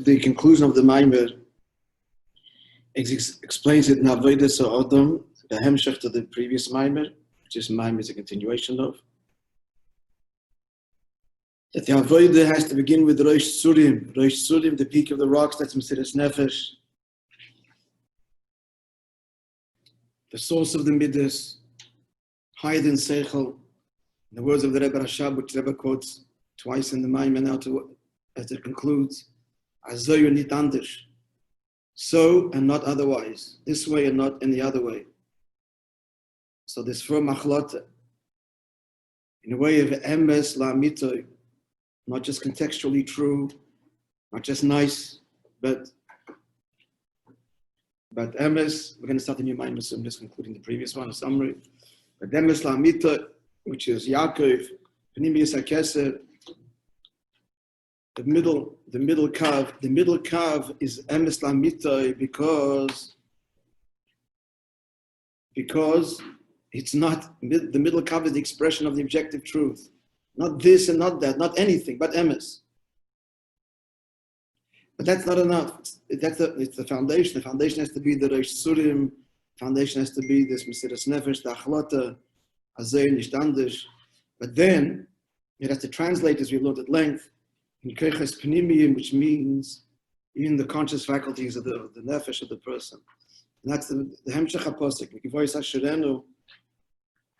the conclusion of the Maimer explains it in Avodas Adam, the hemshech to the previous Maimer, which is Maimer is a continuation of. That the Avodah has to begin with Rosh Tzurim, the peak of the rocks, that's Mesiras Nefesh. The source of the Midas, higher than Seichel. In the words of the Rebbe Rashab, which Rebbe quotes twice in the Maimer now as it concludes, Azoy nit anders. So and not otherwise. This way and not any other way. So this firm machlata, in a way of emes la'amitoy, not just contextually true, not just nice, but emes, we're going to start a new Maimer soon, just concluding the previous one, a summary. But emes la'amitoy, which is Yaakov, Pnimius HaKeser, the middle kav is emes la'amitoy because it's not, the middle kav is the expression of the objective truth. Not this and not that, not anything, but emes. But that's not enough. It's the foundation. The foundation has to be the Rosh Tzurim. The foundation has to be this Mesiras Nefesh, the Achlata, Azay nicht anders. But then, it has to translate, as we learned at length, in Keches Pnimiyim, which means in the conscious faculties of the Nefesh of the person. And that's the Hemshech HaPosek.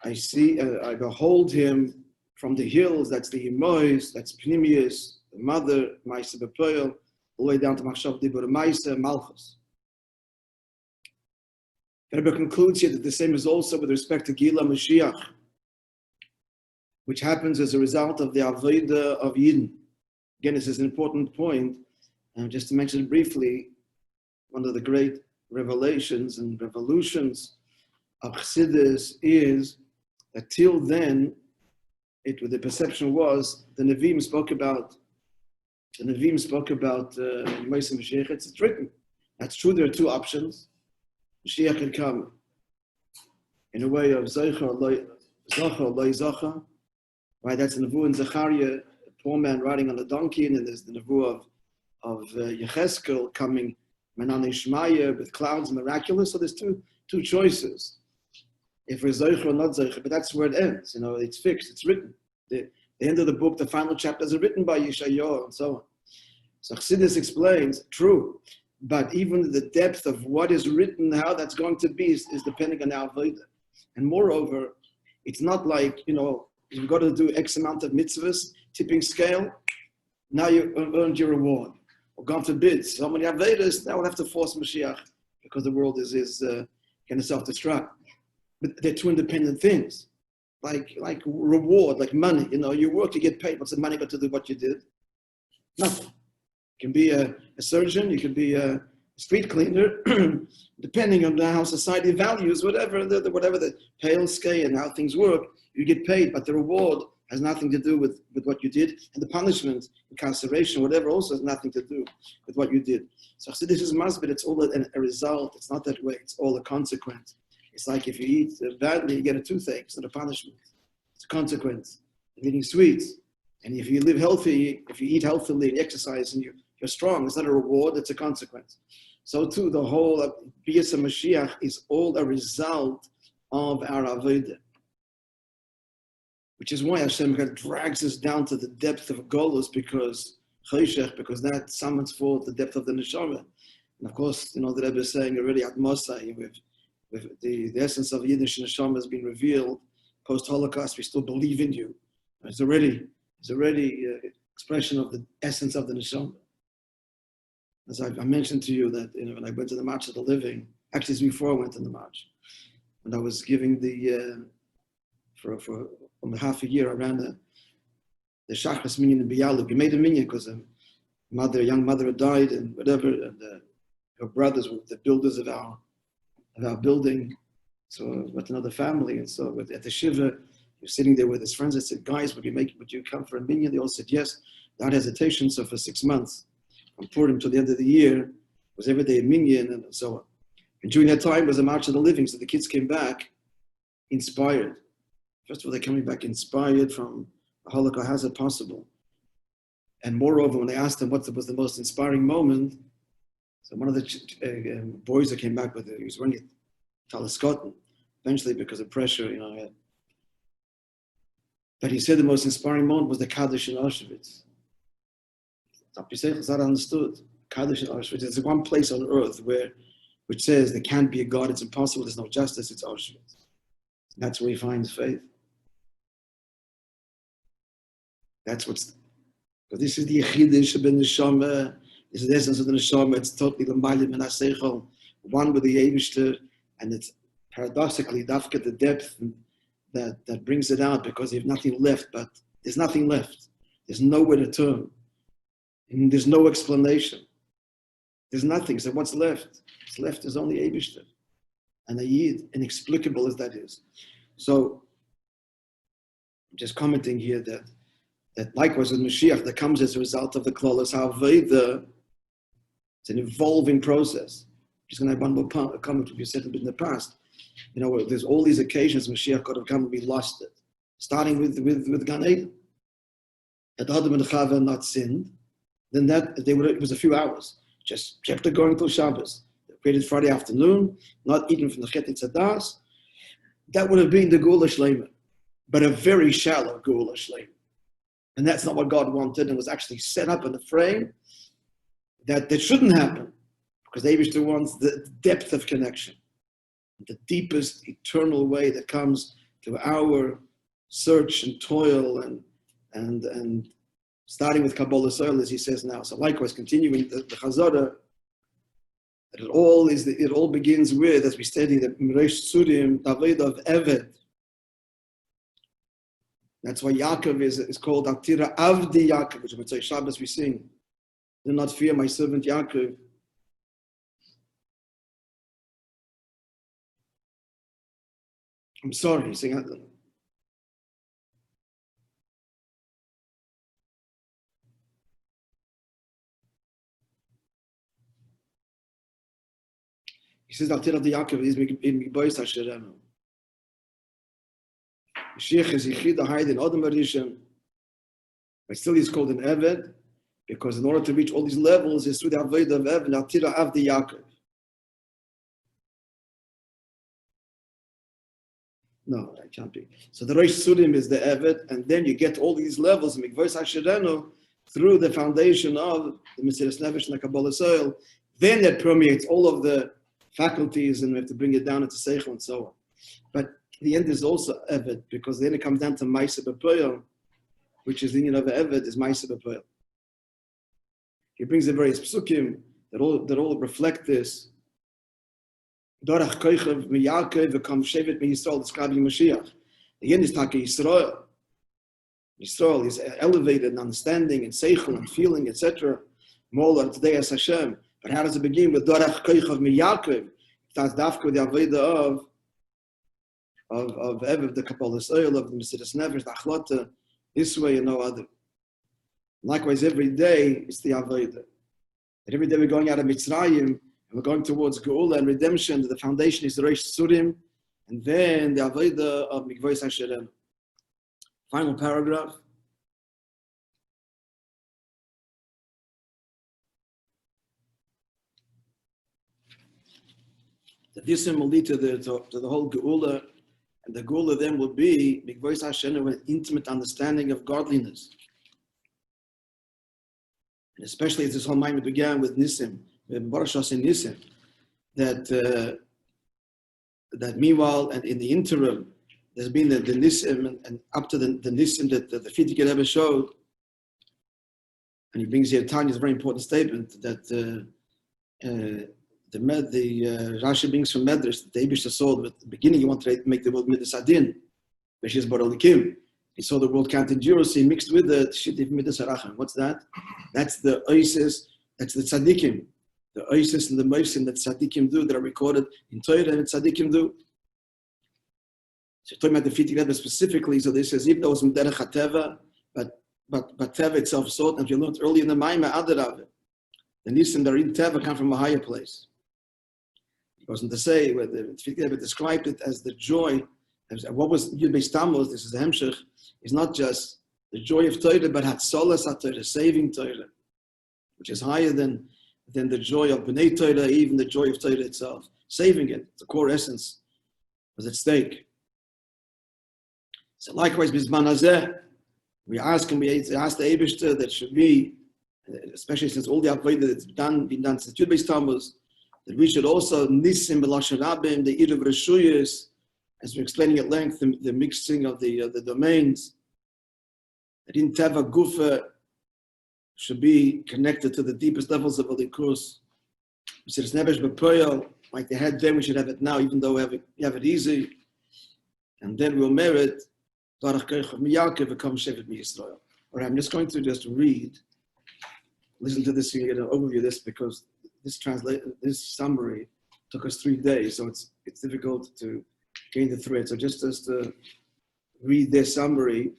I behold him from the hills, that's the Imois, that's Pnimius, the mother, Maisa Bepoel, all the way down to Machshav Dibur Maisa, Malchus. The Rebbe concludes here that the same is also with respect to Gila Mashiach, which happens as a result of the Avodah of Yidden. Again, this is an important point, and just to mention it briefly, one of the great revelations and revolutions of Chassidus is that till then, the perception was the Nevi'im spoke about Moishe Mashiach. It's written. That's true. There are two options. Mashiach can come in a way of Zocher, Loi Zocher. Right? That's the Nevuah in Zechariah, a poor man riding on a donkey, and then there's the Nevuah of Yecheskel coming, Menan Ishmaya with clouds, miraculous. So there's two choices. If we're Zocher or not Zocher, but that's where it ends. It's fixed, it's written. The end of the book, the final chapters are written by Yeshayahu and so on. So Chassidus explains, true, but even the depth of what is written, how that's going to be is depending on our Avodah. And moreover, it's not like, you've got to do X amount of mitzvahs, tipping scale, now you earned your reward. Or God forbid, so many Avedas, now we'll have to force Mashiach because the world is going to self-destruct. But they're two independent things, like reward, like money. You work, you get paid. What's the money got to do what you did? Nothing. You can be a surgeon, you can be a street cleaner, depending on how society values whatever the pale scale and how things work. You get paid, but the reward has nothing to do with what you did, and the punishment, incarceration, whatever, also has nothing to do with what you did. So this is masbid. It's all a result. It's not that way. It's all a consequence. It's like if you eat badly, you get a toothache. It's not a punishment. It's a consequence of eating sweets. And if you live healthy, if you eat healthily and exercise and you're strong, it's not a reward, it's a consequence. So too, the whole Biyas Mashiach is all a result of our Avodah. Which is why Hashem drags us down to the depth of Golus, because that summons forth the depth of the Neshama. And of course, the Rebbe is saying already ''Moishe," with the essence of Yiddish Neshama has been revealed post-Holocaust. We still believe in you. It's already expression of the essence of the Neshama. As I mentioned to you that when I went to the March of the Living, actually it's before I went to the March, when I was giving for half a year I ran the Shachas Minyan in Bialuk. We made a minyan because a young mother had died and whatever, and her brothers were the builders of our building. So with another family, and so at the Shiva, he was sitting there with his friends. I said, guys, would you come for a minyan? They all said yes, without hesitation. So for 6 months, from Purim to the end of the year, was every day a minyan and so on. And during that time was a March of the Living, so the kids came back inspired. First of all, they're coming back inspired from the Holocaust. How's it possible? And moreover, when they asked him what was the most inspiring moment, so one of the boys that came back with it, he was wearing a talis. Eventually, because of pressure, but he said the most inspiring moment was the Kaddish in Auschwitz. It's not understood. Kaddish in Auschwitz. There's one place on earth which says there can't be a God, it's impossible, there's no justice, it's Auschwitz. That's where he finds faith. That's what's, because this is the Yechidish of the Neshama, this is the essence of the Neshama, it's totally the Malim and Aseichel, one with the Eibishter, and it's paradoxically, dafka the depth that brings it out, because you have nothing left, but there's nothing left. There's nowhere to turn. And there's no explanation. There's nothing. So what's left? What's left is only Eibishter. And a Yid, inexplicable as that is. So, I'm just commenting here that likewise with Mashiach, that comes as a result of the Klolos HaAveda, it's an evolving process. I'm just going to have one more comment, which you said a bit in the past. There's all these occasions Mashiach could have come and we lost it. Starting with Gan Eden. Had Adam and Chava not sinned, then it was a few hours. Just kept it going till Shabbos. They created Friday afternoon, not eating from the Chetitz Hadas. That would have been the Geula Shleima, but a very shallow Geula Shleima. And that's not what God wanted, and was actually set up in a frame that shouldn't happen, because the Eibishter wants the depth of connection, the deepest eternal way that comes to our search and toil and starting with Kabbalah soil, as he says now. So likewise, continuing the Chazorah, that it all begins with, as we study the Miresh Surim, Taved of Eved. That's why Yaakov is called Atira Avdi Yaakov, which would say Shabbos we sing. Do not fear my servant Yaakov. I'm sorry, he's saying, I don't know. He says, Atira Avdi Yaakov is in Bois Hasherenu. Mashiach is Yichida Haid in Adam Arishon, but still he's called an Eved, because in order to reach all these levels, it's through the Avodah of Eved, Atira Avdi Yaakov. No, that can't be. So the Reish Surim is the Eved, and then you get all these levels, Mikvois Hasherenu, through the foundation of the Mesiras Nefesh and the Kabbalah soil. Then that permeates all of the faculties, and we have to bring it down into Seichel and so on. But the end is also Eved, because then it comes down to Maaseh B'Poel, which is the union of Eved, is Maaseh B'Poel. He brings the various psukim that all reflect this. Dorach koichav miyakeh v'kam shevet mi-Yisrael, describing Mashiach. The end is Taka Yisrael. Yisrael is elevated in understanding and seichel and feeling, etc. More today as Hashem. But how does it begin with Dorach koichav miyakeh? It starts dafka with the Avodah of Eved, the Kabbalah soil, of the Mesiras Nefesh, the Achlata, this way and no other. Likewise, every day it's the Avodah. And every day we're going out of Mitzrayim, and we're going towards Geula and redemption. The foundation is the Reish Surim, and then the Avodah of Mikvois Hasherenu. Final paragraph. The Disim will lead to the whole Geula. And the goal of them will be Mikvois Hasherenu, an intimate understanding of godliness. And especially as this whole mind began with Nisim, with Barashas and Nisim, that meanwhile and in the interim, there's been the Nisim and up to the Nisim that the Frierdiker ever showed. And he brings here Tanya's very important statement that the Rashi brings from Medrash, the Eibishter saw at the beginning he wanted to make the world Midas Adin, which is Boralikim. He saw the world can't endure, so he mixed with the Shittif Midas Harachim. What's that? That's the Oasis, that's the Tzaddikim. The Oasis and the Moisim that Tzaddikim do, that are recorded in Torah and Tzaddikim do. So talking about the Frierdiker specifically, so this says, even though it was Mderech HaTeva, but Teva itself saw it, and if you learned earlier in the Maimah, Adarav, the Nisim that are in Teva come from a higher place. It wasn't to say, where the Frierdiker described it as the joy, as what was Yud Beis Tammuz, this is the Hemshech, is not just the joy of Torah, but Hatzolas HaTorah, saving Torah, which is higher than the joy of B'nai Torah, even the joy of Torah itself. Saving it, the core essence, was at stake. So likewise, Bizman Hazeh, we ask the Eibishter that should be, especially since all the avodah that's been done since Yud Beis Tammuz, that we should also nisim b'lashon rabim, the Eruv Reshuyos, as we're explaining at length, the mixing of the domains, that in Teva Gufa should be connected to the deepest levels of Alikus. We said it's Nebesh B'Poyel, like they had then, we should have it now, even though we have it easy. And then we'll merit Barach Koich of Miyakeh v'Kom Shevet Miyisrael. All right, I'm just going to read. Listen to this, you get an overview of this, because this summary took us 3 days, so it's difficult to gain the thread. So just to read their summary,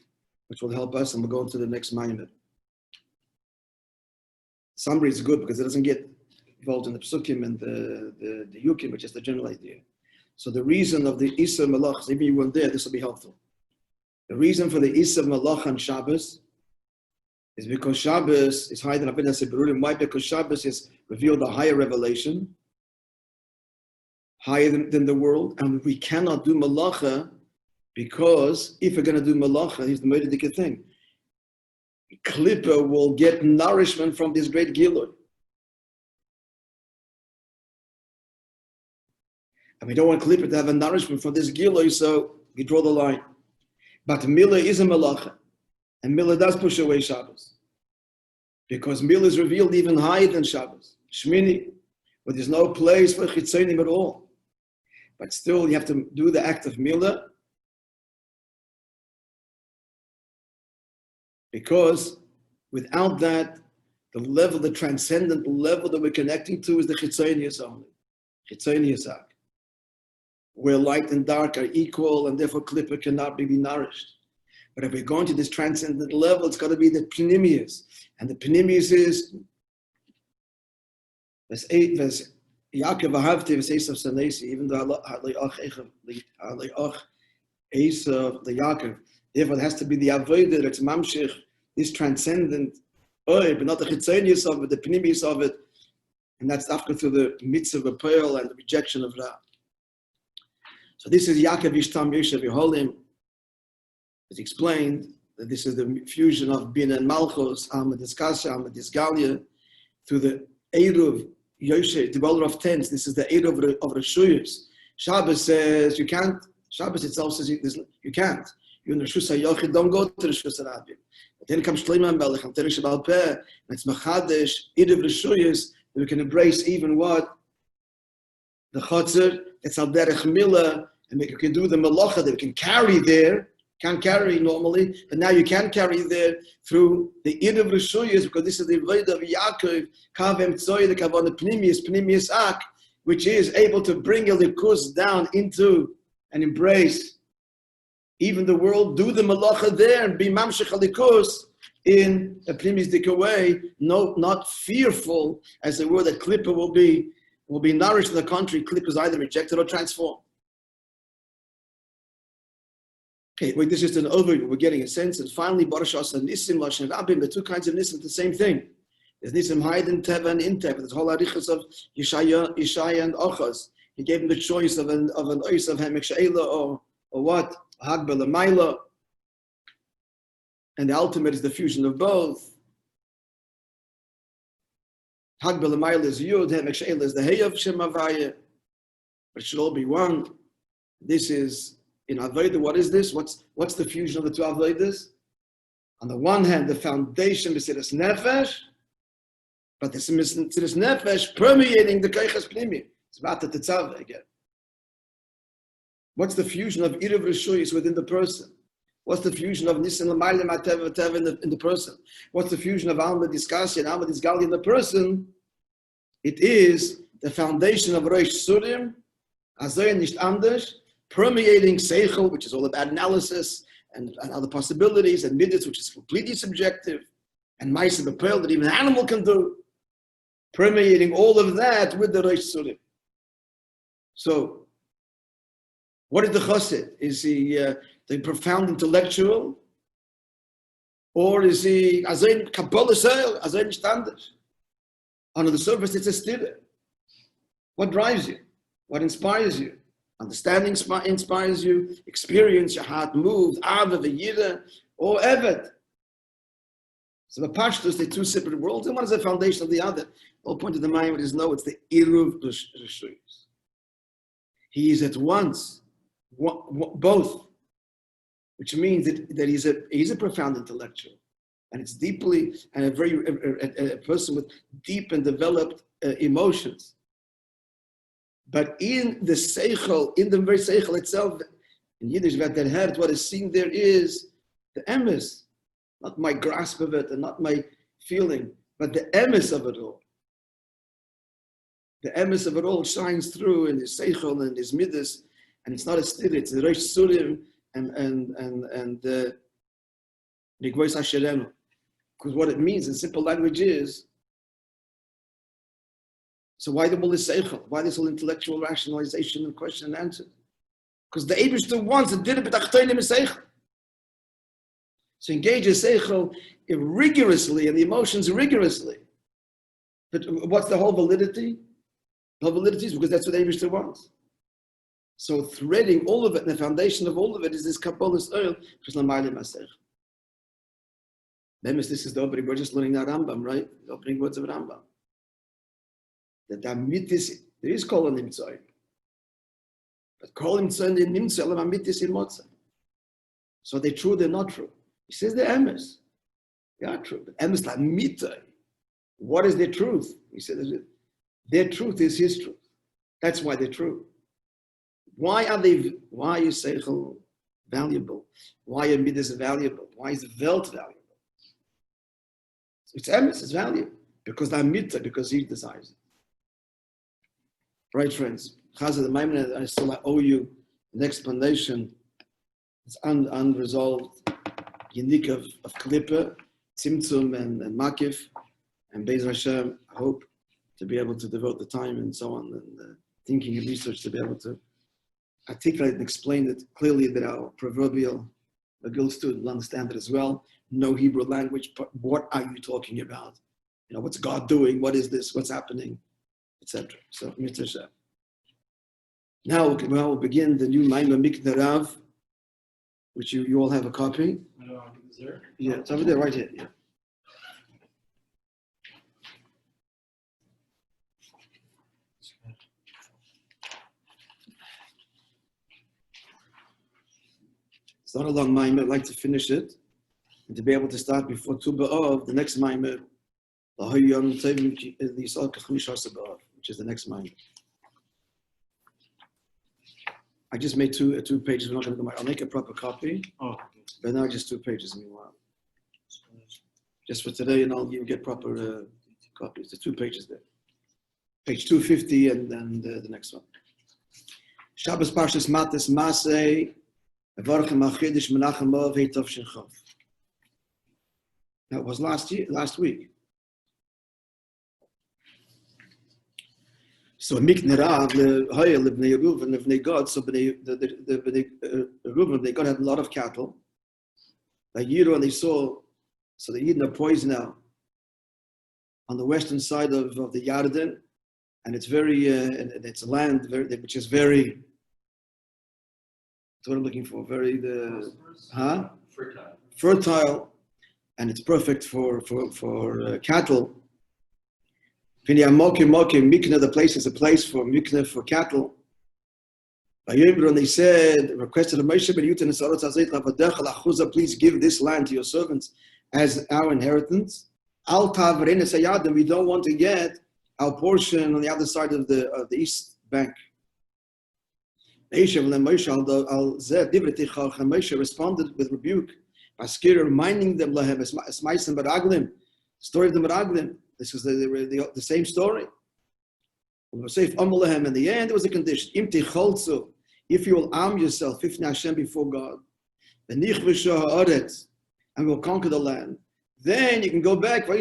which will help us, and we'll go into the next minute. Summary is good because it doesn't get involved in the psukim and the yukim, which is the general idea. So the reason of the Issa Malach, even you weren't there, this will be helpful. The reason for the Issa Malach on Shabbos is because Shabbos is higher than Abin HaSiburim. Why? Because Shabbos is revealed a higher revelation, higher than the world, and we cannot do Malacha because if we're going to do Malacha, here's the Moedic thing. Klippa will get nourishment from this great Gilui. And we don't want Klippa to have a nourishment from this Gilui, so we draw the line. But Milah is a Malacha. And Milah does push away Shabbos. Because Milah is revealed even higher than Shabbos. Shmini, where there's no place for Chitzonim at all. But still, you have to do the act of Milah. Because without that, the transcendent level that we're connecting to is the Chitzonius only. Chitzonius Ak. Where light and dark are equal, and therefore Klippa cannot be nourished. But if we're going to this transcendent level, it's got to be the Pnimius. And the Pnimius is verse 8, verse Yaakov Ahavti, verse Esav Sanesi, even though Esav, the Yaakov. Therefore, it has to be the Avodah that's Mamshich, this transcendent, but not the Chitzonius of it, the Pnimius of it. And that's after through the mitzvah of pearl and the rejection of Ra. So this is Yaakov Ishtam Yoshev Yeholim. It's explained that this is the fusion of Bin and Malchus, Ahmed Iskasha, Ahmed Isgalia, through the Eruv Yoshe, the Boulder of Tens. This is the Eruv of Reshuyos. Shabbos says you can't. Shabbos itself says you can't. You're in the Reshus HaYochid, don't go to the Reshus HaRabim. But then comes Shlomo Melech, and Teresh Baal Peh, and it's Machadesh, Eruv Reshuyos, that we can embrace even what? The Chotzer, it's Al Derech Milah, and we can do the Malacha that we can carry there. Can't carry normally, but now you can carry there through the Eruv Reshuyos, because this is the Avodah of Yaakov, Kavem Tzoy, the Kavon Pnimius Ak, which is able to bring Elikus down into and embrace even the world, do the Malacha there, and be Mamshech Elikus in a Pnimius Dika way, not fearful, as the word that Klippa will be nourished in the country. Klippa is either rejected or transformed. Okay, wait, this is just an overview. We're getting a sense. And finally, Baruch Asa Nisim, Lashon Rabim, the two kinds of Nisim, the same thing. There's Nisim Haydn, Teva, and in Teva. There's whole arichas of Yeshaya and Ochaz. He gave him the choice of an Ois of Hemek She'ela or what? Hagbel Maila. And the ultimate is the fusion of both. Hagbel Maila is Yud, Hemek She'ela is the Hey of Shem Havaya. But it should all be one. This is in Avodah. What is this? What's the fusion of the two Avodas? On the one hand, the foundation is Mesiras Nefesh, but the Mesiras Nefesh permeating the Keiches Pnimi. It's about the Tetzaveh again. What's the fusion of Eruv Reshuyos within the person? What's the fusion of Nisim L'maylim HaTeva in the person? What's the fusion of Alma Diskasi and Alma Disgali in the person? It is the foundation of Rosh Surim, Azoy Nicht Anders, permeating Seichel, which is all about analysis and other possibilities, and Midas, which is completely subjective, and Maisa B'Pearl, that even an animal can do, permeating all of that with the Rosh Surim. So, what is the Chassid? Is he the profound intellectual? Or is he Azain Kabbalah Sale, Azain Standard? On the surface, it's a stira. What drives you? What inspires you? Understanding inspires you, experience, your heart moves, Ava, V'yira, or Evet. So the Pashtus, they're two separate worlds, and one is the foundation of the other. The whole point of the mind is no, it's the Iruv Rishuyos. He is at once both, which means that he's a profound intellectual, and it's deeply, and a person with deep and developed emotions. But in the seichel, in the very seichel itself, in Yiddish, what is seen there is the emes, not my grasp of it and not my feeling, but the emes of it all. The emes of it all shines through in his seichel and his midas, and it's not a stir, it's the Reish Surim and the Nikvois Asherenu. Because what it means in simple language is, so why the whole seichel? Why this whole intellectual rationalization and question and answer? Because the Eibishter wants to did it b'tachtonim seichel. So engage his seichel rigorously and the emotions rigorously. But what's the whole validity? The whole validity is because that's what the Eibishter wants. So threading all of it, and the foundation of all of it is this Kabbalah's oil, which is l'maylim ha'seichel. This is the opening, we're just learning that Rambam, right? The opening words of Rambam. That there is kol nimtzoi. But kol nimtzoi nimtzoi alam amitis in motzai. So they're true, they're not true. He says they're emes. They are true. But emes la mitzoi. What is their truth? He said their truth is his truth. That's why they're true. Why is seichel valuable? Why are midas valuable? Why is the Welt valuable? It's emes, it's value. Because they're mitzvah, because he desires it. Right, friends? Chaza, the Maimon, I still owe you an explanation. It's unresolved. Unique of Klippa, Tzimtzum, and Makif, and Be'ez Hashem. I hope to be able to devote the time and so on, and thinking and research to be able to articulate and explain it clearly that our proverbial Magil student will understand it as well. No Hebrew language, but what are you talking about? You know, what's God doing? What is this? What's happening? Etc. So, mitzvah. Now we'll begin the new Maimon Mikna Rav, which you all have a copy. Is there? Yeah, it's over there, right here. Yeah. It's not a long Maimon. I'd like to finish it and to be able to start before Tu B'Av, the next Maimon, which is the next Maimon. I just made two pages. We're not going to go. I'll make a proper copy. Oh, okay. But now just 2 pages. Meanwhile, just for today, and you get proper copies. The 2 pages there. Page 250, and then the next one. Shabbos Parshas Mטות-מסעי, Evarchem Achidish Mנחem h'teš. That was last week. So Mikna Rav, the Hayel, Bnei Reuven, Bnei Gad, so the Reuven, Bnei Gad had a lot of cattle. Like Yiro, and they saw, so they're eating a poison now on the western side of the Yarden, and it's very, and it's a land which is very, that's what I'm looking for, very, fertile, and it's perfect for cattle. Mikna, the place is a place for Mikna, for cattle. And they said, requested Moishe, please give this land to your servants as our inheritance. We don't want to get our portion on the other side of the east bank. Moishe responded with rebuke, reminding them, story of the Meraglim. This is the same story. In the end, there was a condition. If you will arm yourself, Hashem, before God, and will conquer the land, then you can go back. They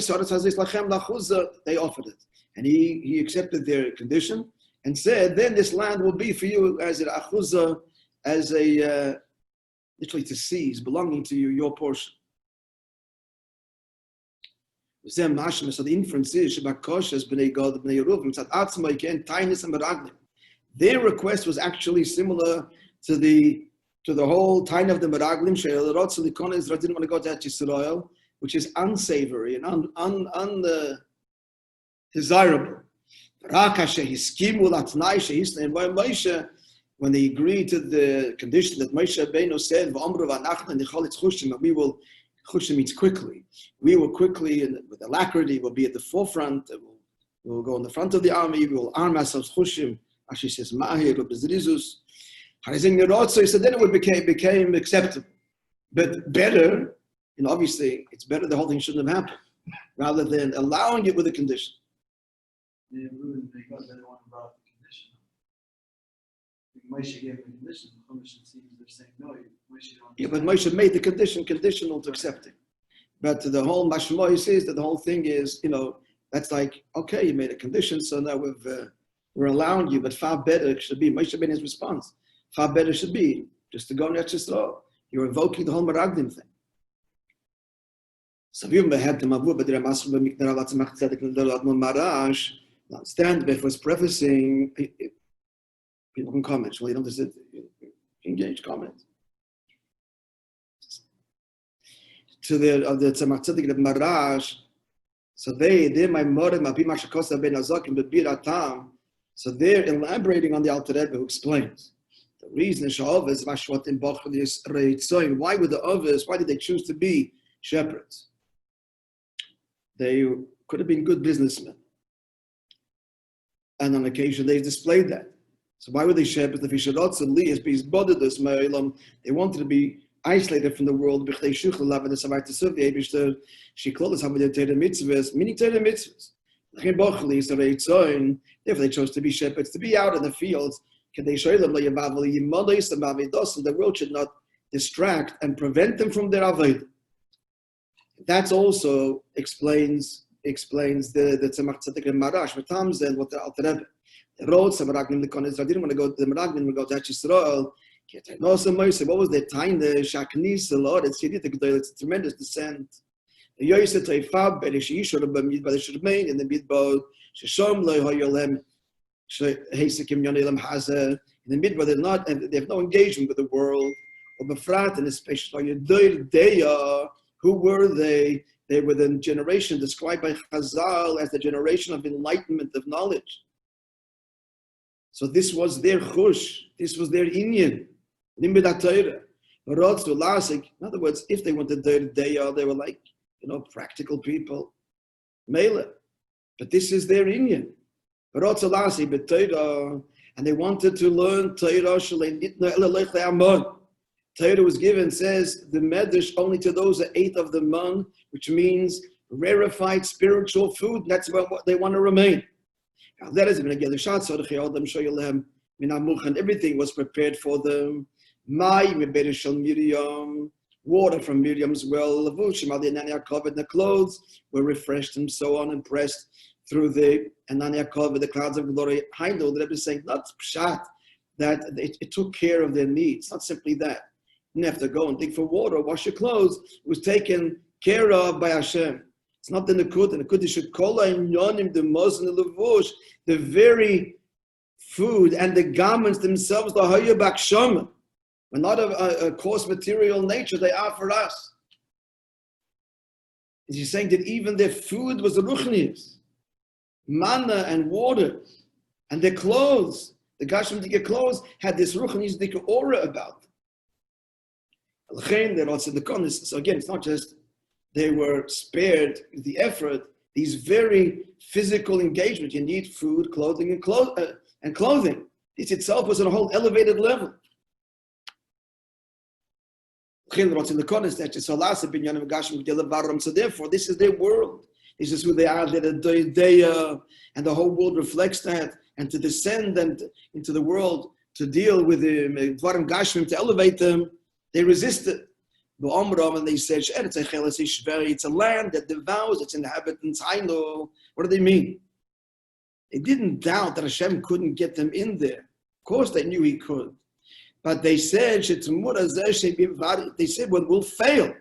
offered it. And he accepted their condition and said, then this land will be for you as an achuzah, as a, literally to seize, belonging to you, your portion. So the inference is their request was actually similar to the whole time of the Meraglim. They didn't want to go to Yisrael, which is unsavory and undesirable. When they agreed to the condition that Moishe Rabbeinu said, we will chushim means quickly. We will quickly, with alacrity, will be at the forefront. We will go in the front of the army. We will arm ourselves chushim. Actually says mahir or bezrizus. So then it became acceptable, but better. Obviously, it's better. The whole thing shouldn't have happened, rather than allowing it with a condition. They ruined because they don't want to brought the condition. Moishe gave the condition. The commission seems they're saying no. Moishe don't. Yeah, but Moishe made the condition conditional to accepting. But the whole Mashmoy says that the whole thing is, that's like, okay, you made a condition, so now we're allowing you. But far better should be Moishe Rabbeinu's response. Far better should be just to go and Yisrael. You're invoking the whole Meraglim thing. So we had the Mavu, but there are understand if was prefacing, people can comment. Well, you don't just engage comment. To the Tzemach Tzedek of Marash, so they're my mother, my Pima Shakosa Ben Azakim, but Biratam. So they're elaborating on the Alter Rebbe who explains the reason Shahovas Mashwat in Bachel is Reitzoin. Why were the others? Why did they choose to be shepherds? They could have been good businessmen. And on occasion they displayed that. So why were they shepherds? They wanted to be isolated from the world. Meaning therefore they chose to be shepherds, to be out in the fields. The world should not distract and prevent them from their avodah. That also explains the Tzemach Tzedek and Marash. But Tom said what the Alter Rebbe. The roads of Meraglim, I didn't want to go to the Meraglim, we go to Yisrael. What was the time? The Shaknis, the Lord, it's a tremendous descent. The Yosef Teifab, but she should have been made by the Shurmain in the Midbar. Sheshom lo hoyolem, Heisekim Yonelam Hazer. In the Midbar, they have no engagement with the world. Or Befrat, and especially who were they? They were the generation described by Chazal as the generation of enlightenment, of knowledge. So this was their chush, this was their inyan. In other words, if they wanted they were like, practical people. Mele. But this is their inyan. And they wanted to learn Torah. Torah was given, says the Medrash, only to those that ate of the man, which means rarefied spiritual food. That's what they want to remain. And everything was prepared for them. Water from Miriam's well, the clothes were refreshed and so on and pressed through the clouds of glory. The Rebbe is saying, not pshat, that it took care of their needs. Not simply that. You didn't have to go and dig for water, wash your clothes. It was taken care of by Hashem. It's not the Nakud. The Nakud should call the Mosin, the Levush, the very food and the garments themselves, the Hayabak Shoma. We're not of a coarse material nature, they are for us. He's saying that even their food was the Ruchnius, manna and water, and their clothes, the Gashim Dika clothes had this Ruchnius Dika aura about them. So again, it's not just they were spared the effort, these very physical engagement. You need food, clothing, and clothing. This itself was on a whole elevated level. So therefore, this is their world. This is who they are. And the whole world reflects that. And to descend them into the world, to deal with the Dvarim Gashmim, to elevate them, they resisted. And they said, it's a land that devours its inhabitants. I know. What do they mean? They didn't doubt that Hashem couldn't get them in there. Of course they knew he could. But they said, what will fail?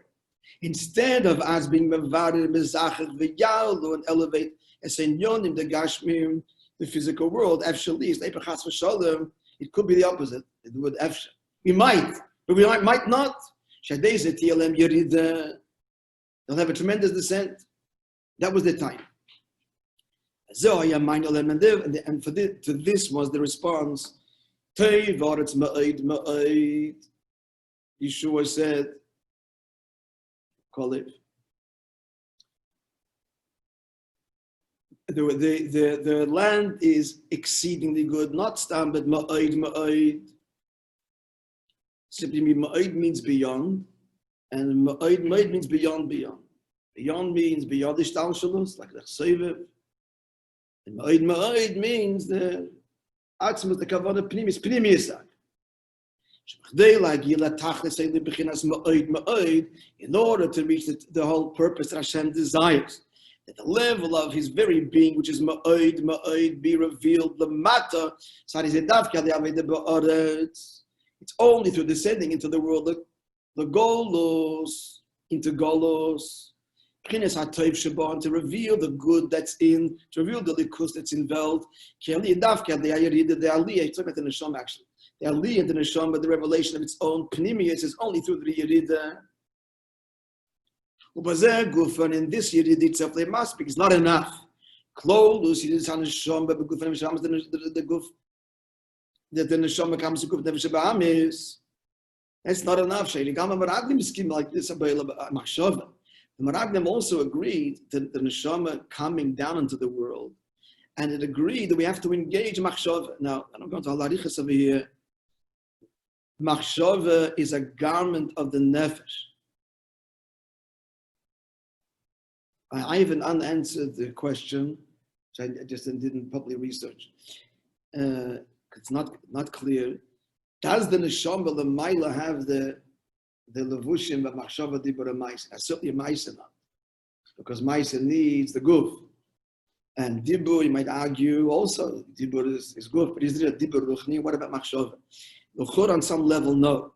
Instead of us being mevarer, mezachach, v'yalu, and elevate as inyonim the gashmim, the physical world, efshali is epachas v'shalom. It could be the opposite. The word efshal. We might, but we might not. Shadei zetiyalem yerida. They'll have a tremendous descent. That was the time. And to this was the response. Yeshua said, call it. The land is exceedingly good, not stam, but ma'id. Simply ma'id means beyond, and ma'id means beyond. Beyond means beyond the shtalshalus, like the chseviv. And ma'id means the atzmus, the kavanah pnimius. In order to reach the whole purpose that Hashem desires, that the level of His very being, which is ma'id, be revealed, the matter. It's only through descending into the world, the golos, into golos, to reveal the good that's in, to reveal the likus that's involved. The aliyah, it's talking about the neshama actually. The aliyah and the neshama, the revelation of its own pnimius is only through the yerida. And in this yerida itself, they must be. It's not enough. Klolus, the guf, that the neshama comes to guf nefesh ba'amis. That's not enough. Shayli gama maraglim scheme like this about machshava. The Maraglim also agreed that the neshama coming down into the world, and it agreed that we have to engage machshava. Now, I'm going to halarichas over here. Machshava is a garment of the nefesh. I even unanswered the question, which I just didn't properly research. It's not clear. Does the neshama, the maila, have the levushim of machshava dibur and ma'isa? Certainly ma'isa not, because ma'isa needs the guf, and dibur, you might argue also dibur is guf, but is there a dibur ruchni? What about machshava? Luchur on some level, no.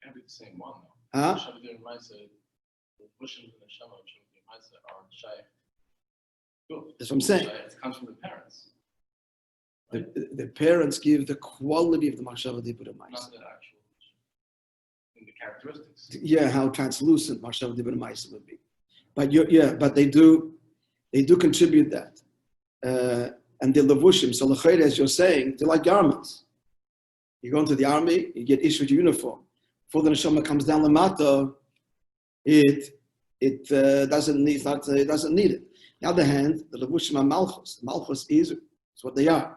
Can't be the same one Huh? though. Machshava dibur and ma'isa, the levushim and the neshama which the ma'isa are shaykh. That's what I'm saying. It comes from the parents. The parents give the quality of the machshava dibur and ma'isa. Not the actual. In the characteristics. Yeah, how translucent machshava dibur and ma'isa would be, but they do contribute that, and the levushim. So l'chayr, as you're saying, they're like garments. You go into the army, you get issued a uniform. Before the neshama comes down the mata, it doesn't need it. On the other hand, the levushim are malchus. Malchus is what they are,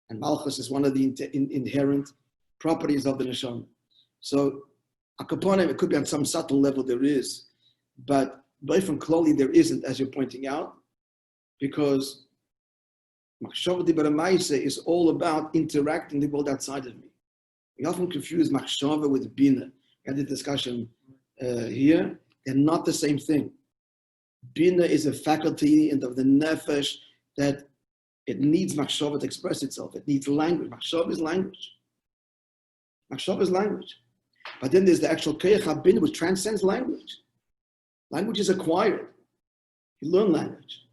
and malchus is one of the inherent properties of the neshama. So akaponim, it could be on some subtle level there is, but from kloli there isn't, as you're pointing out, because machshava dibur and ma'isa is all about interacting the world outside of me. We often confuse machshava with bina. We had the discussion here. They're not the same thing. Bina is a faculty of the nefesh that it needs machshava to express itself. It needs language. Machshava is language. Machshava is language. But then there's the actual keich habin, which transcends language. Language is acquired. You learn language.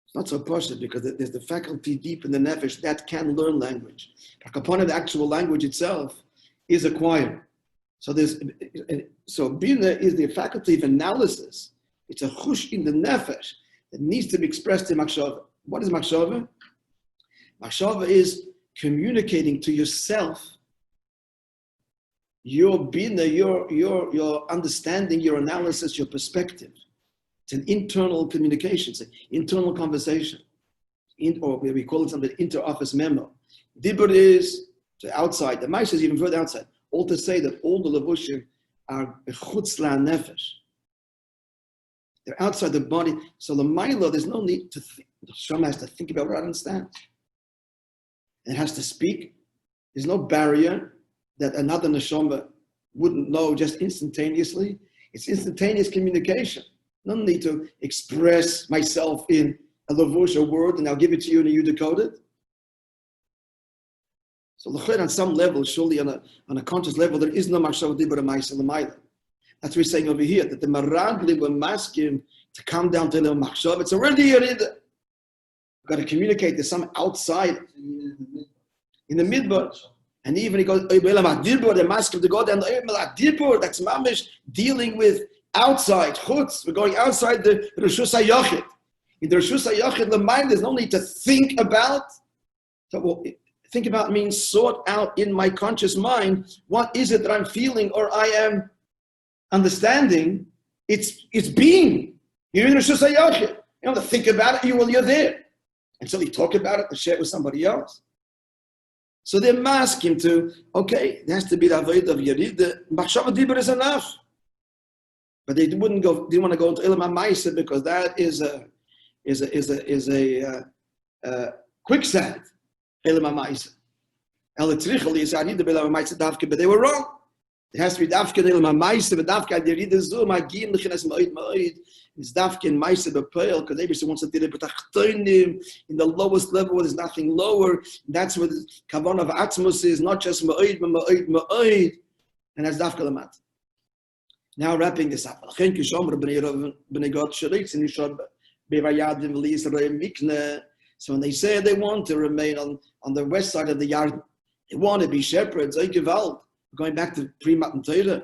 It's not so positive because there's the faculty deep in the nefesh that can learn language. Upon the actual language itself is acquired. So bina is the faculty of analysis. It's a chush in the nefesh that needs to be expressed in machshava. What is machshava? Machshava is communicating to yourself your bina, your understanding, your analysis, your perspective. It's an internal communication, it's an internal conversation, or we call it something inter-office memo. Dibur is to outside, the ma'isa is even further outside. All to say that all the levushim are bechutz la'nefesh. They're outside the body. So the ma'ila, there's no need to think. The Shema has to think about what I understand. It has to speak. There's no barrier that another neshama wouldn't know just instantaneously. It's instantaneous communication. No need to express myself in a levush, a word, and I'll give it to you and you decode it. So on some level, surely on a conscious level, there is no machshava dibur ma'aseh l'mayla. That's what we're saying over here, that the maraglim were masking to come down to the machshava. It's already yerida. You've got to communicate to some outside in the midbar. And even he goes, they're masking to go down the that's mamish dealing with outside chutz. We're going outside the Reshus HaYachid. In the Reshus HaYachid, the mind, there's no need to think about. So, well, think about means sort out in my conscious mind, what is it that I'm feeling or I am understanding? It's being. You're in Reshus HaYachid. You don't have to think about it, you're there. Until you talk about it and share it with somebody else. So they're masking to, okay, there has to be the avoid of Yerida. Machshava Dibur is enough. But they didn't want to go into Ilam HaMaisa because that is a quicksand. Ilam HaMaisa. Elitrichel is Yerida Ilam HaMaisa Davke, but they were wrong. It has to be Davke Ilam HaMaisa, but Davke Yerida Zu, Magin Lechinas Ma'id Ma'id. It's Davke in Maisa B'Peil, because everybody wants to do it, but in the lowest level, there's nothing lower. That's what the Kavanah of Atmos is, not just Ma'id, but Ma'id, Ma'id. And that's Davke Lamat. Now wrapping this up. So when they say they want to remain on the west side of the yard, they want to be shepherds, going back to pre-Matan-Torah.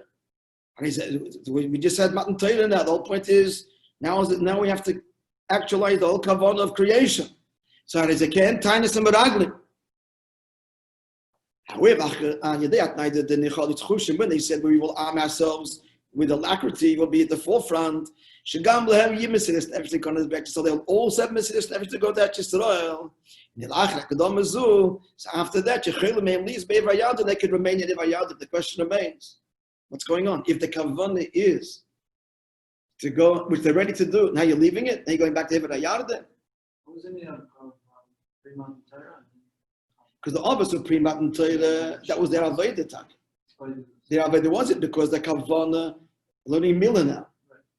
And he said, we just had Matan-Torah now. The whole point is, now we have to actualize the whole kavanah of creation. So it is again, Tainus and Meraglim. However, when they said we will arm ourselves with alacrity, we'll be at the forefront. So they'll all have Mesiris Nefesh to go to Yisrael. So after that, they could remain in Evayad. The question remains, what's going on? If the kavanah is to go, which they're ready to do, now you're leaving it, now you're going back to Evayad. What was in the pre-Matan Torah? Because the obvious of pre-Matan Torah, that was their Avodah Tak. Their Avodah wasn't because the kavanah learning Milah now.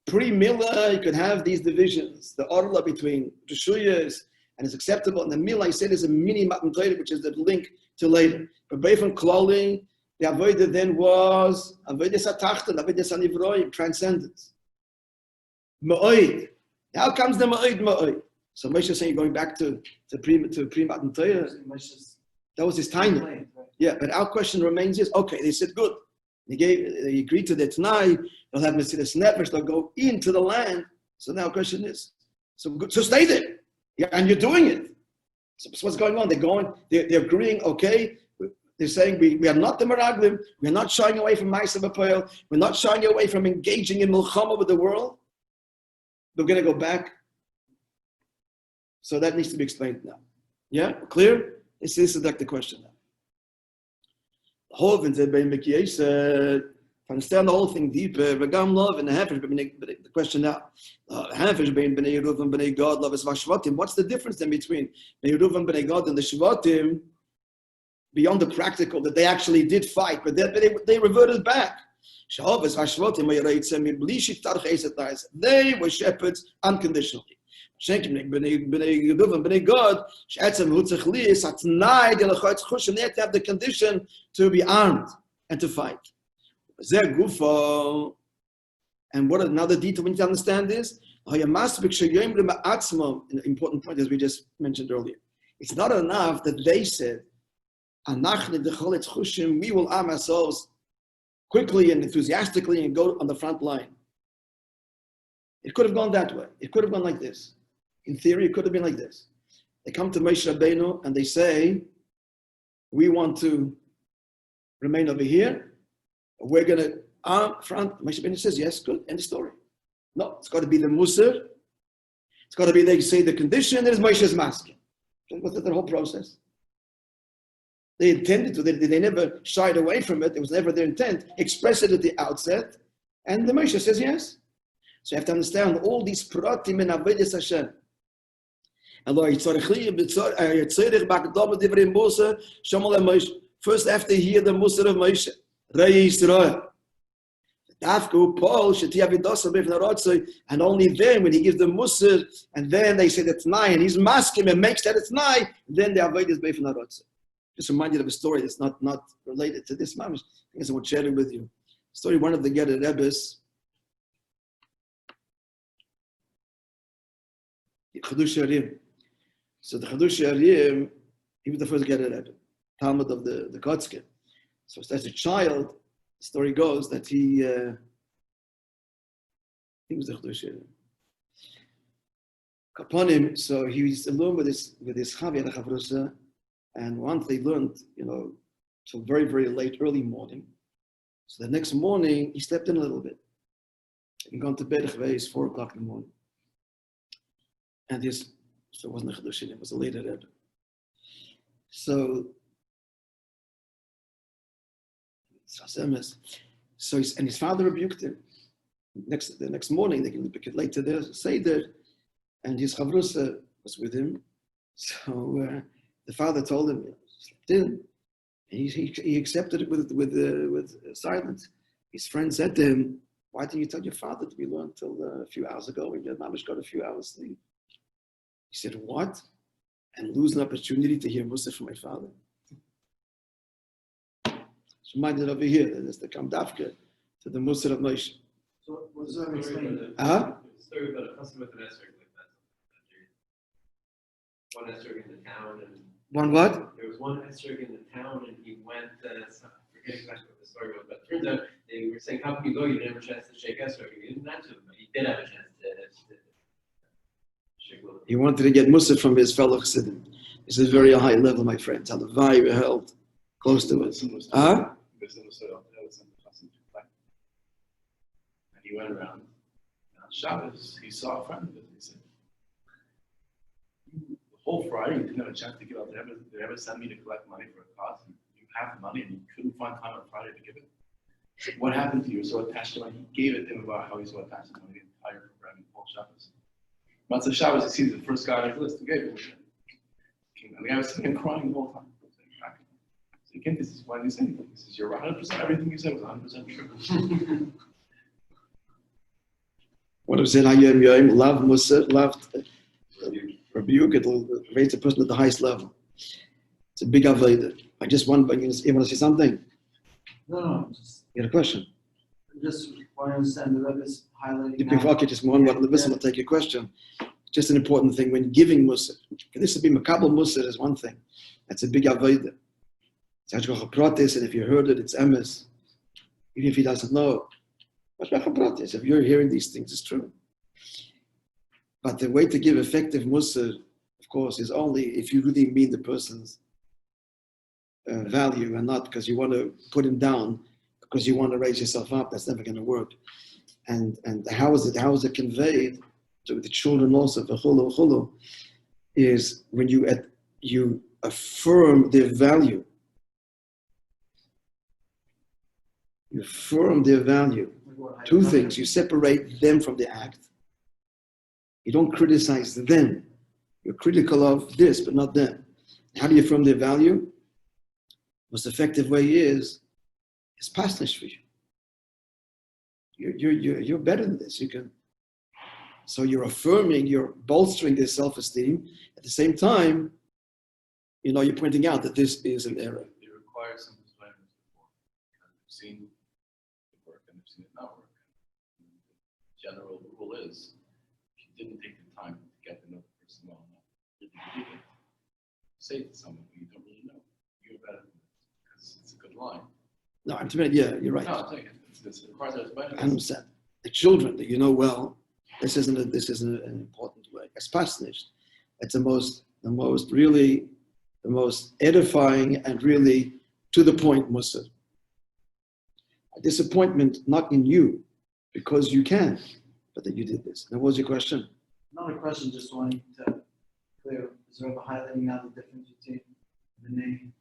Pre-Milah, you could have these divisions, the orla between Reshuyas, and it's acceptable. And the Milah, I said, is a mini Matan Torah, which is the link to later. But based on Klali, the Avodah then was Avodah Satachta, Avodah Sanivroim, transcendence. Ma'oid. Now comes the Ma'oid. So Moishe is saying, going back to pre-Matan Torah, that was his time. Yeah, but our question remains is, okay, they said good. They agreed to the Tanai, they'll have Mesiris Nefesh, they'll go into the land. So now the question is, so good, so stay there. Yeah, and you're doing it. So what's going on? They're agreeing, okay, they're saying we are not the Meraglim, we're not shying away from Ma'aseh B'Peil, we're not shying away from engaging in Milchama with the world. We're going to go back. So that needs to be explained now. Yeah, clear? This is the question now. To understand the whole thing deeper, V'gam love and the ha'tsh, the question now, ha'tsh bein b'nei Yeruv and b'nei God, love is v'shvatim. What's the difference then between b'nei Yeruv and b'nei God and the shvatim, beyond the practical, that they actually did fight, but they reverted back? They were shepherds unconditionally. They had to have the condition to be armed and to fight. And what another detail we need to understand is, an important point as we just mentioned earlier. It's not enough that they said, we will arm ourselves quickly and enthusiastically and go on the front line. It could have gone that way. It could have gone like this. In theory, it could have been like this. They come to Moishe Rabbeinu and they say, we want to remain over here. We're going to arm front. Moishe Rabbeinu says, yes, good, end of story. No, it's got to be the Musar. It's got to be, they say, the condition is Moshe's masking. What's the whole process? They intended to, they never shied away from it. It was never their intent. Express it at the outset. And the Moshe says yes. So you have to understand all these pratim in Avodas Hashem. First, after you hear the Musar of Moishe, and only then, when he gives the Musar, and then they say that's nine, and he's masking and makes that it's nine, then the Avodah is Beif Narodzeh. Just reminded of a story that's not related to this mamish. I guess I want to share it with you. Story one of the Getter Rebbes. Chadush Yarim. So the Chadush Yarim, he was the first Getter Rebbe, Talmud of the Kotzke. So as a child, the story goes that he was the Chadush Yarim. Upon him, so he was alone with his Chavi and Chavrusa, and once they learned, till very, very late, early morning. So the next morning, he slept in a little bit. He gone to bed at 4 o'clock in the morning. And so it wasn't a Chadush, it was a later Rebbe. So his father rebuked him. The next morning, they could late to their Seder, and his Chavrusa was with him. So the father told him, slept in. He accepted it with silence. His friend said to him, why didn't you tell your father to be learned till a few hours ago when your mamish got a few hours sleep? He said, what? And lose an opportunity to hear Musa from my father? It's reminded over here that there's the Kamdafka to the Musa of Moishe. So what does that explain? Story about a customer with an esrog like that. One esrog in the town and one what? There was one esrog in the town and he went, forgetting exactly what the story was, but it turns out they were saying, how can you go? You didn't have a chance to shake esrog. He didn't answer them, but he did have a chance to shake Lulav. He wanted to get Musa from his fellow Chassidim. This is very high level, my friends. How the vibe held close to us. And he went around. And on Shabbos, he saw a friend of his. He said, the whole Friday, you didn't have a chance to give out. Did they ever send me to collect money for a cause? And you have the money and you couldn't find time on Friday to give it. He said, what happened to you? You were so attached to money. He gave it to him about how he's so attached to money the entire program, whole Shabbos. Matzah Shabbos, he sees the first guy on his list who gave it. And the guy was sitting and crying the whole time. So he came to this, why did you say anything? He says, you're 100%, everything you said was 100% true. What was in Hayom Yom? Love Musa, loved rebuke, it'll raise the person at the highest level. It's a big avodah. I just want, you want to say something? No. You had a question? Just want to understand the Rebbe is highlighting. Before I just one the listen, I'll take your question. Just an important thing when giving Musa. This would be Makabel Musa is one thing. That's a big avodah. It's Hashgacha Pratis, and if you heard it, it's emes. Even if he doesn't know. Hashgacha Pratis, if you're hearing these things, it's true. But the way to give effective Musa, of course, is only if you really mean the person's value and not because you want to put him down, because you want to raise yourself up. That's never going to work. And how is it conveyed to the children also, v'chulu, is when you affirm their value. You affirm their value. Two things. You separate them from the act. You don't criticize them. You're critical of this, but not them. How do you affirm their value? The most effective way is pasnish for you. You're better than this. So you're affirming, you're bolstering their self-esteem. At the same time, you're pointing out that this is an error. It requires some disclaimers before. I've seen it work and I've seen it not work. The general rule is, if you didn't take the time to get to know the person well enough, you didn't say to someone who you don't really know, you're better than this, because it's a good line. No, I'm saying, yeah, you're right. No, I'm saying it requires a disclaimer. I understand. The children that you know well, this isn't an important way. As pasnish, it's the most edifying and really to the point Musa. A disappointment not in you, because you can, but that you did this. Now, what was your question? Not a question, just wanting to clear. Is Rabbi highlighting now the difference between the name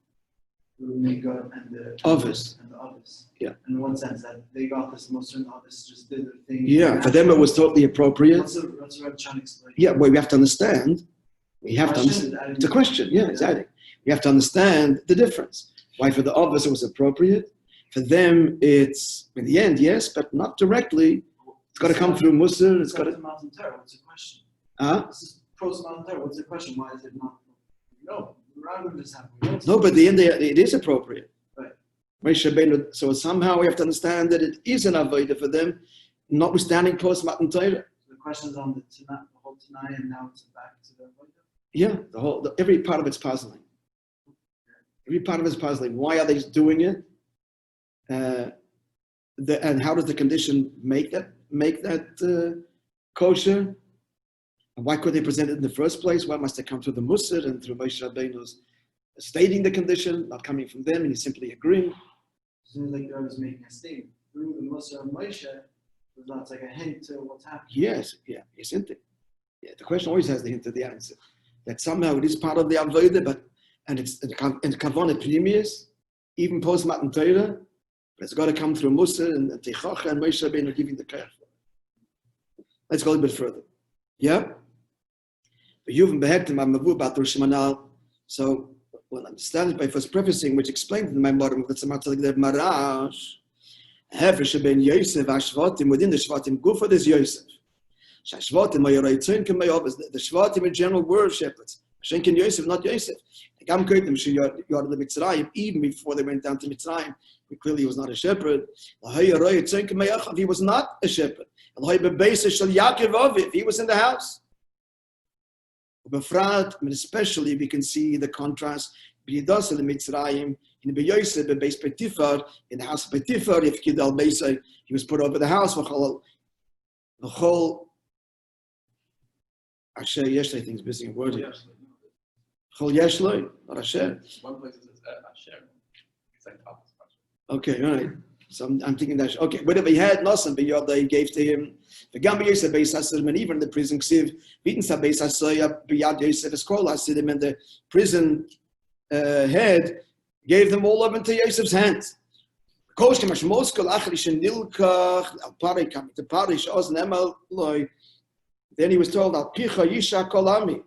God and the Ovis. And the Ovis. Yeah. In one sense, that they got this Muslim Ovis just did their thing. Yeah, for them it was totally appropriate. What's the Rabbi trying to explain? Yeah, well, we have to understand. It's a question. Yeah, exactly. We have to understand the difference. Why for the Ovis it was appropriate. For them, it's in the end, yes, but not directly. It's got to come through Musa. It's got to. Mountain Torah. What's the question? Huh? This is post Mountain Torah. What's the question? Why is it not? No, prerogatives have. We don't No, but the end it is appropriate. Right. Moshe Rabbeinu, so somehow we have to understand that it is an avodah for them, notwithstanding post-Matan Torah. The questions on the whole Tanai, and now it's back to the avodah. Yeah, every part of it's puzzling. Every part of it's puzzling. Why are they doing it? And how does the condition make that kosher? And why could they present it in the first place? Why must they come through the Musar and through Moshe Rabbeinu's stating the condition, not coming from them, and he's simply agreeing? It seems like I was making a statement through the Musar and Moishe. That's like a hint to what's happening. Yes, isn't it? Yeah, the question always has the hint of the answer. That somehow it is part of the avodah, and it's in kavanah pnimius, even post Matan Torah, but it's got to come through Musar and Teichacha and Moshe Rabbeinu giving the kayach. Let's go a little bit further. Yeah? So, we'll understand it by first prefacing, which explains in my modern that's a matter like the Marash. Hefresh ben Yosef, Ashvatim, within the Shvatim, Gufa is Yosef. Shvatim, the Shvatim in general were shepherds. Shenkin Yosef, not Yosef. Even before they went down to Mitzrayim, clearly he was not a shepherd. He was not a shepherd. He was in the house. And especially we can see the contrast in Mitzrayim, in the Yosef, in the house of Potiphar, he was put over the house. The whole Asher Yeshloi, I think is missing a word here. Chol Yeshloi, not Asher. One place it says Asher. It's like top. Okay, all right. So I'm thinking that, okay, whatever he had, Nosan, they gave to him. The Gambi Yosef Beis Hasid, and even in the prison, Ksiv, Vitnsa Beis Hasid, Biyad Yosef, Eskol Hasidim, and the prison head gave them all up into Yosef's hands. Then he was told, Al Picha Yisha Kolami.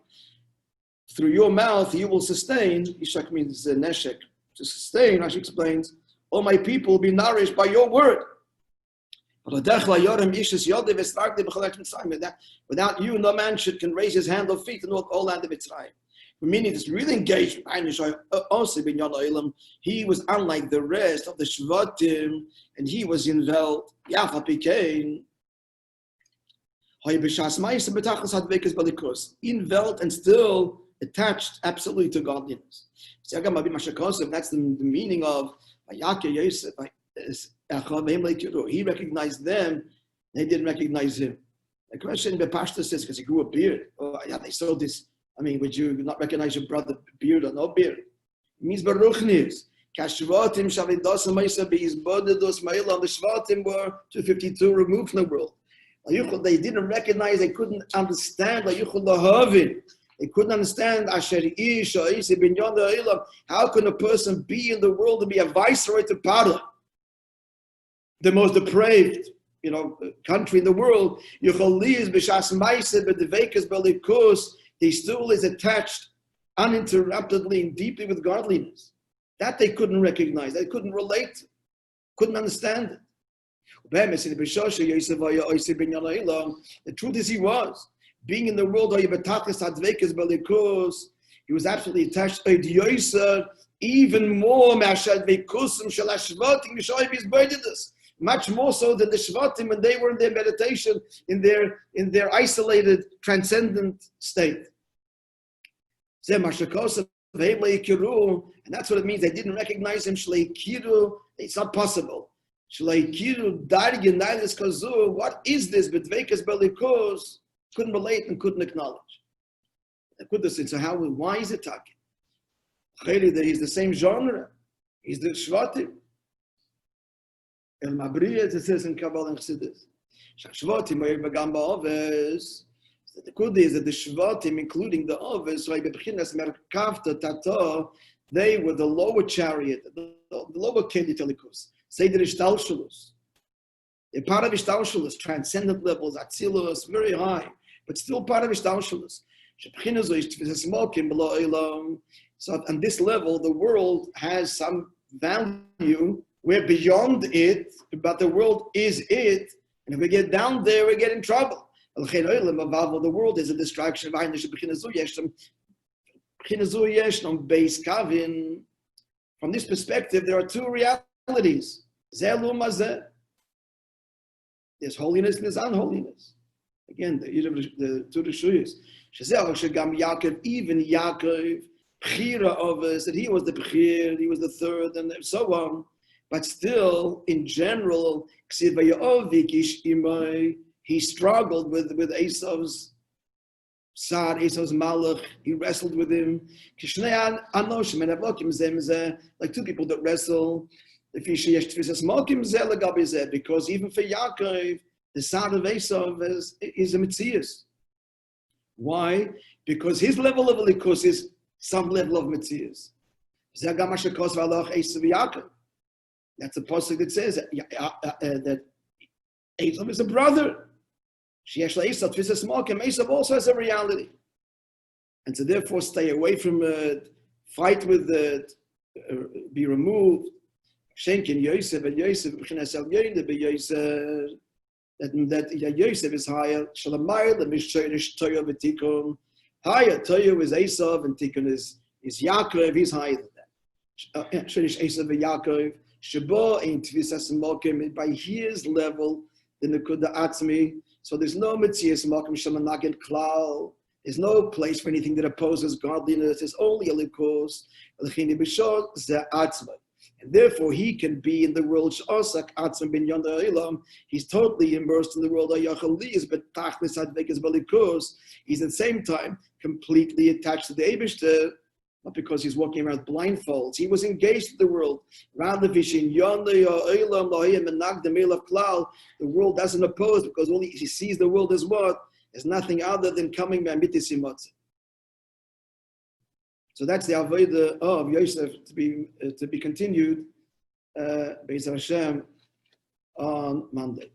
Through your mouth, you will sustain, Yishak means Neshek, to sustain, as she explains, all my people will be nourished by your word. Without you, no man can raise his hand or feet and walk all land of Mitzrayim. Meaning this really engaged. He was unlike the rest of the Shvatim, and he was involved. Involved and still attached absolutely to godliness. That's the meaning of Yosef. He recognized them, they didn't recognize him. The question the pastor says, because he grew a beard. Oh, yeah, they saw this. I mean, would you not recognize your brother, beard or no beard? It means Baruchnis. The Shvatim were 252 removed from the world. They didn't recognize, they couldn't understand. They couldn't understand how can a person be in the world to be a viceroy to Paro, the most depraved, country in the world. He still is attached uninterruptedly and deeply with godliness. That they couldn't recognize, they couldn't relate to, couldn't understand it. The truth is he was. Being in the world, he was absolutely attached to Yosef, even more, much more so than the Shvatim when they were in their meditation, in their isolated, transcendent state. And that's what it means. They didn't recognize him. It's not possible. What is this? Couldn't relate and couldn't acknowledge. So why is it talking? He's the same genre. He's the Shvatim. El Mabriya, it says in Kabbalah and Chassidus. Shvatim are Begam Ba'oves. The good is that the Shvatim, including the Oves, they were the lower chariot, the lower Keditalikus. Say the Ishtalshalus. They're part of Ishtalshalus, transcendent levels, Atzilus, very high, but still part of Ishtalshalus. So on this level, the world has some value. We're beyond it, but the world is it. And if we get down there, we get in trouble. The world is a distraction. From this perspective, there are two realities. There's holiness and there's unholiness. Again, the two Rishuyas. Even Yaakov, Bechira of us, that he was the Bechir, he was the third, and so on. But still, in general, he struggled with Esau's Sar, Esau's Malach. He wrestled with him. Like two people that wrestle. Because even for Yaakov, the Sar of Esau is a Metzias. Why? Because his level of Likus is some level of Metzias. That's a pasuk that says that Esau is a brother. Esau also has a reality. And so therefore stay away from it, fight with it, be removed. Shenkin Yosef and Yosef, that Yosef is higher. Shalamai, the Mishayrish Toyo V'Tikun. Higher, Toyo is Esau and Tikun is Yaakov, he's higher than that. Shirish Esau Yaakov. Shabo in Tvisas Mokim by his level, the Nekuda Atzmi. So there's no Metzias Mokim Shamanagin Klal. There's no place for anything that opposes godliness. There's only a Likus. And therefore he can be in the world Shasak Atzm bin Yonda Ilam. He's totally immersed in the world of Yachaliz, but Tachlis Advekas Balikus. He's at the same time completely attached to the Eibishter. Not because he's walking around blindfolds. He was engaged in the world. The world doesn't oppose because only he sees the world as what? As nothing other than coming by mitzvah. So that's the avodah of Yosef to be continued, Be'ez Hashem, on Monday.